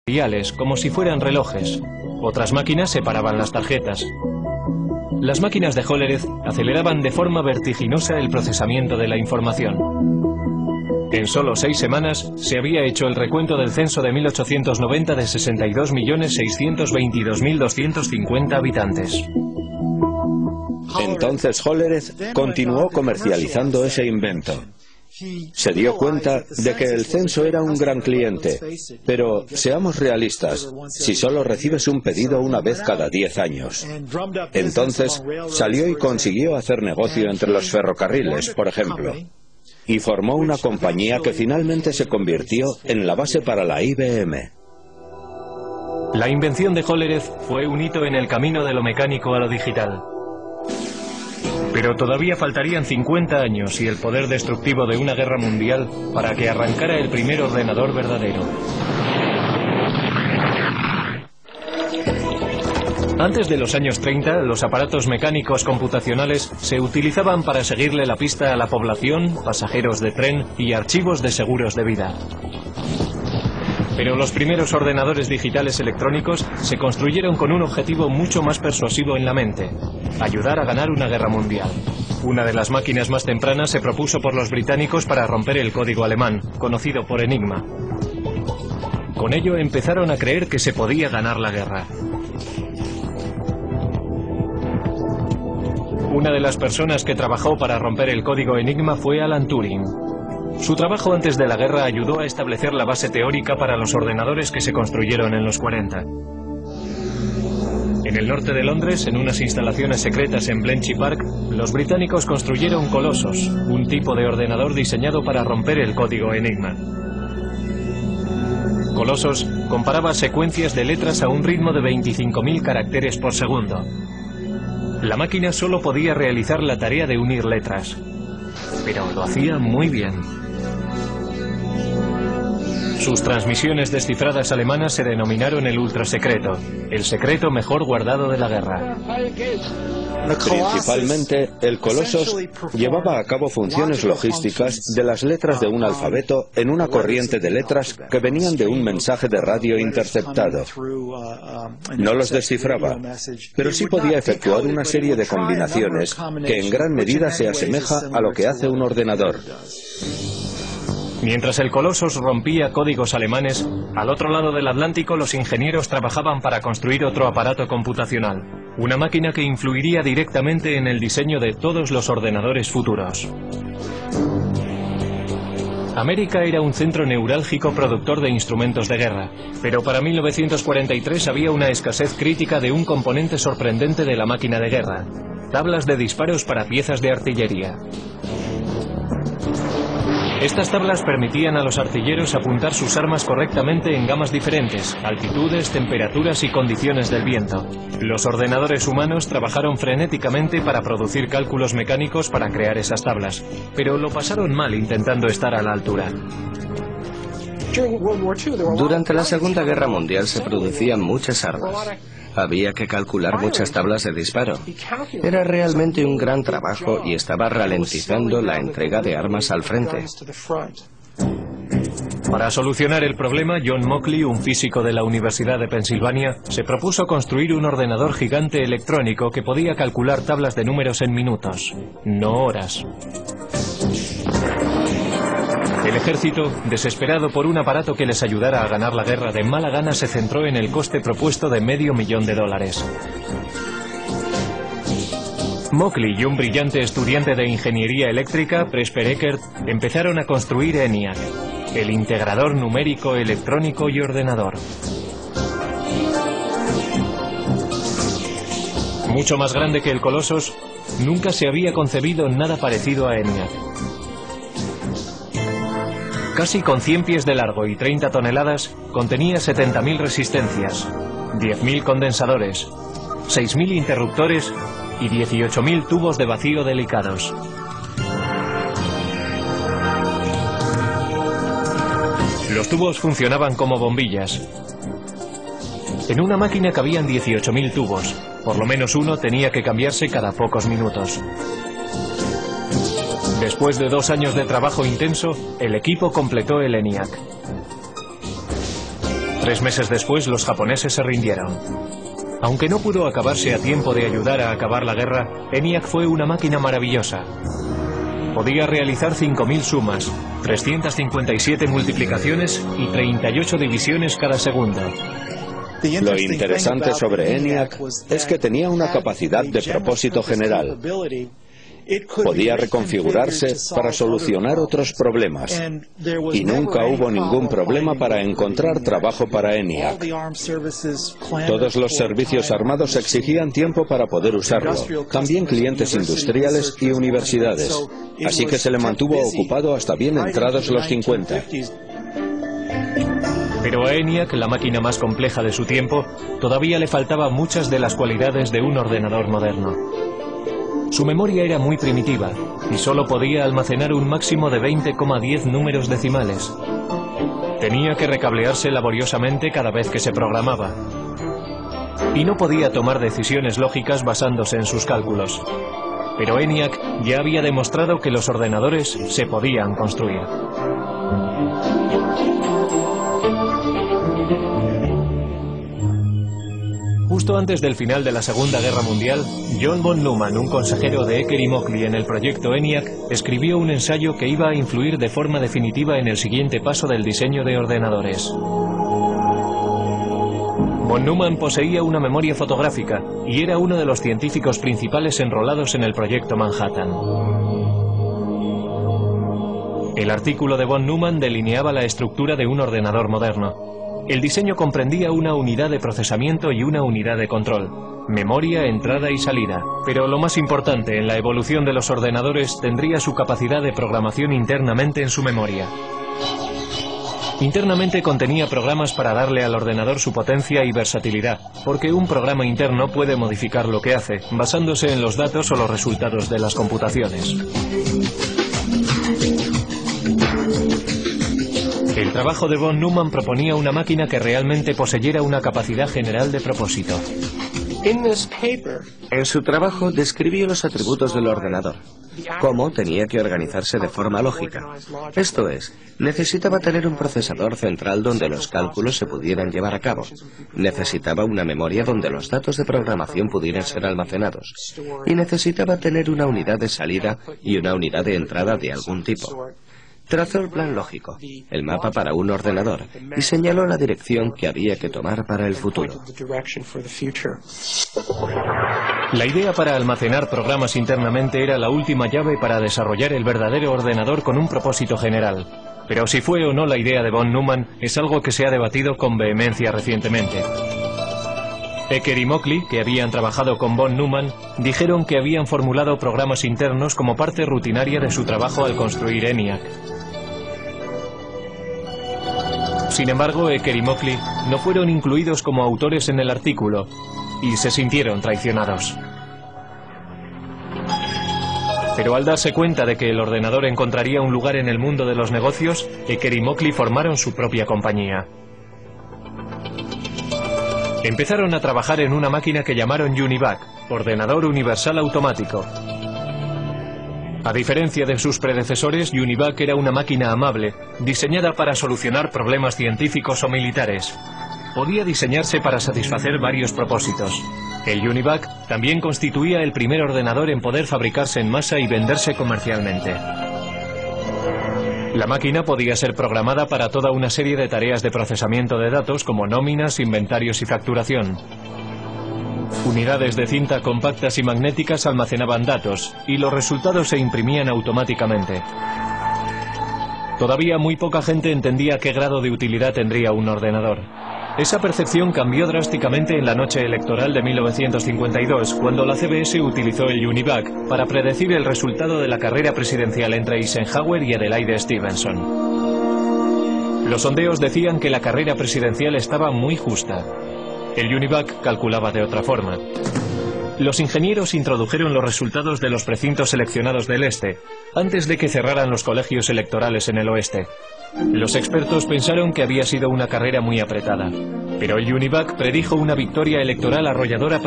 diales, como si fueran relojes. Otras máquinas separaban las tarjetas. Las máquinas de Hollerith aceleraban de forma vertiginosa el procesamiento de la información. En solo 6 semanas se había hecho el recuento del censo de 1890 de 62.622.250 habitantes. Entonces Hollerith continuó comercializando ese invento. Se dio cuenta de que el censo era un gran cliente, pero seamos realistas, si solo recibes un pedido una vez cada 10 años. Entonces salió y consiguió hacer negocio entre los ferrocarriles, por ejemplo, y formó una compañía que finalmente se convirtió en la base para la IBM. La invención de Hollerith fue un hito en el camino de lo mecánico a lo digital. Pero todavía faltarían 50 años y el poder destructivo de una guerra mundial para que arrancara el primer ordenador verdadero. Antes de los años 30, los aparatos mecánicos computacionales se utilizaban para seguirle la pista a la población, pasajeros de tren y archivos de seguros de vida. Pero los primeros ordenadores digitales electrónicos se construyeron con un objetivo mucho más persuasivo en la mente: ayudar a ganar una guerra mundial. Una de las máquinas más tempranas se propuso por los británicos para romper el código alemán, conocido por Enigma. Con ello empezaron a creer que se podía ganar la guerra. Una de las personas que trabajó para romper el código Enigma fue Alan Turing. Su trabajo antes de la guerra ayudó a establecer la base teórica para los ordenadores que se construyeron en los 40. En el norte de Londres, en unas instalaciones secretas en Bletchley Park, los británicos construyeron Colossus, un tipo de ordenador diseñado para romper el código Enigma. Colossus comparaba secuencias de letras a un ritmo de 25.000 caracteres por segundo. La máquina solo podía realizar la tarea de unir letras, pero lo hacía muy bien. Sus transmisiones descifradas alemanas se denominaron el ultrasecreto, el secreto mejor guardado de la guerra. Principalmente, el Colossus llevaba a cabo funciones logísticas de las letras de un alfabeto en una corriente de letras que venían de un mensaje de radio interceptado. No los descifraba, pero sí podía efectuar una serie de combinaciones que en gran medida se asemeja a lo que hace un ordenador. Mientras el Colossus rompía códigos alemanes, al otro lado del Atlántico los ingenieros trabajaban para construir otro aparato computacional, una máquina que influiría directamente en el diseño de todos los ordenadores futuros. América era un centro neurálgico productor de instrumentos de guerra, pero para 1943 había una escasez crítica de un componente sorprendente de la máquina de guerra: tablas de disparos para piezas de artillería. Estas tablas permitían a los artilleros apuntar sus armas correctamente en gamas diferentes, altitudes, temperaturas y condiciones del viento. Los ordenadores humanos trabajaron frenéticamente para producir cálculos mecánicos para crear esas tablas, pero lo pasaron mal intentando estar a la altura. Durante la Segunda Guerra Mundial se producían muchas armas. Había que calcular muchas tablas de disparo. Era realmente un gran trabajo y estaba ralentizando la entrega de armas al frente. Para solucionar el problema, John Mockley, un físico de la Universidad de Pensilvania, se propuso construir un ordenador gigante electrónico que podía calcular tablas de números en minutos, no horas. El ejército, desesperado por un aparato que les ayudara a ganar la guerra, de mala gana se centró en el coste propuesto de $500,000. Mockley y un brillante estudiante de ingeniería eléctrica, Presper Eckert, empezaron a construir ENIAC, el integrador numérico, electrónico y ordenador. Mucho más grande que el Colossus, nunca se había concebido nada parecido a ENIAC. Casi con 100 pies de largo y 30 toneladas, contenía 70.000 resistencias, 10.000 condensadores, 6.000 interruptores y 18.000 tubos de vacío delicados. Los tubos funcionaban como bombillas. En una máquina cabían 18.000 tubos, por lo menos uno tenía que cambiarse cada pocos minutos. Después de 2 años de trabajo intenso, el equipo completó el ENIAC. 3 meses después, los japoneses se rindieron. Aunque no pudo acabarse a tiempo de ayudar a acabar la guerra, ENIAC fue una máquina maravillosa. Podía realizar 5.000 sumas, 357 multiplicaciones y 38 divisiones cada segundo. Lo interesante sobre ENIAC es que tenía una capacidad de propósito general. Podía reconfigurarse para solucionar otros problemas, y nunca hubo ningún problema para encontrar trabajo para ENIAC. Todos los servicios armados exigían tiempo para poder usarlo, también clientes industriales y universidades, así que se le mantuvo ocupado hasta bien entrados los 50. Pero a ENIAC, la máquina más compleja de su tiempo, todavía le faltaban muchas de las cualidades de un ordenador moderno. Su memoria era muy primitiva y solo podía almacenar un máximo de 20,10 números decimales. Tenía que recablearse laboriosamente cada vez que se programaba. Y no podía tomar decisiones lógicas basándose en sus cálculos. Pero ENIAC ya había demostrado que los ordenadores se podían construir. Justo antes del final de la Segunda Guerra Mundial, John von Neumann, un consejero de Ecker y Mockley en el proyecto ENIAC, escribió un ensayo que iba a influir de forma definitiva en el siguiente paso del diseño de ordenadores. Von Neumann poseía una memoria fotográfica y era uno de los científicos principales enrolados en el proyecto Manhattan. El artículo de von Neumann delineaba la estructura de un ordenador moderno. El diseño comprendía una unidad de procesamiento y una unidad de control, memoria, entrada y salida. Pero lo más importante en la evolución de los ordenadores tendría su capacidad de programación internamente en su memoria. Internamente contenía programas para darle al ordenador su potencia y versatilidad, porque un programa interno puede modificar lo que hace, basándose en los datos o los resultados de las computaciones. El trabajo de von Neumann proponía una máquina que realmente poseyera una capacidad general de propósito. En su trabajo describió los atributos del ordenador, cómo tenía que organizarse de forma lógica. Esto es, necesitaba tener un procesador central donde los cálculos se pudieran llevar a cabo. Necesitaba una memoria donde los datos de programación pudieran ser almacenados. Y necesitaba tener una unidad de salida y una unidad de entrada de algún tipo. Trazó el plan lógico, el mapa para un ordenador, y señaló la dirección que había que tomar para el futuro. La idea para almacenar programas internamente era la última llave para desarrollar el verdadero ordenador con un propósito general. Pero si fue o no la idea de von Neumann es algo que se ha debatido con vehemencia recientemente. Ecker y Mockley, que habían trabajado con von Neumann, dijeron que habían formulado programas internos como parte rutinaria de su trabajo al construir ENIAC. Sin embargo, Ecker y Mockley no fueron incluidos como autores en el artículo y se sintieron traicionados. Pero al darse cuenta de que el ordenador encontraría un lugar en el mundo de los negocios, Ecker y Mockley formaron su propia compañía. Empezaron a trabajar en una máquina que llamaron UNIVAC, Ordenador Universal Automático. A diferencia de sus predecesores, UNIVAC era una máquina amable, diseñada para solucionar problemas científicos o militares. Podía diseñarse para satisfacer varios propósitos. El UNIVAC también constituía el primer ordenador en poder fabricarse en masa y venderse comercialmente. La máquina podía ser programada para toda una serie de tareas de procesamiento de datos como nóminas, inventarios y facturación. Unidades de cinta compactas y magnéticas almacenaban datos y los resultados se imprimían automáticamente. Todavía muy poca gente entendía qué grado de utilidad tendría un ordenador. Esa percepción cambió drásticamente en la noche electoral de 1952, cuando la CBS utilizó el UNIVAC para predecir el resultado de la carrera presidencial entre Eisenhower y Adelaide Stevenson. Los sondeos decían que la carrera presidencial estaba muy justa. El UNIVAC calculaba de otra forma. Los ingenieros introdujeron los resultados de los precintos seleccionados del este, antes de que cerraran los colegios electorales en el oeste. Los expertos pensaron que había sido una carrera muy apretada, pero el UNIVAC predijo una victoria electoral arrolladora.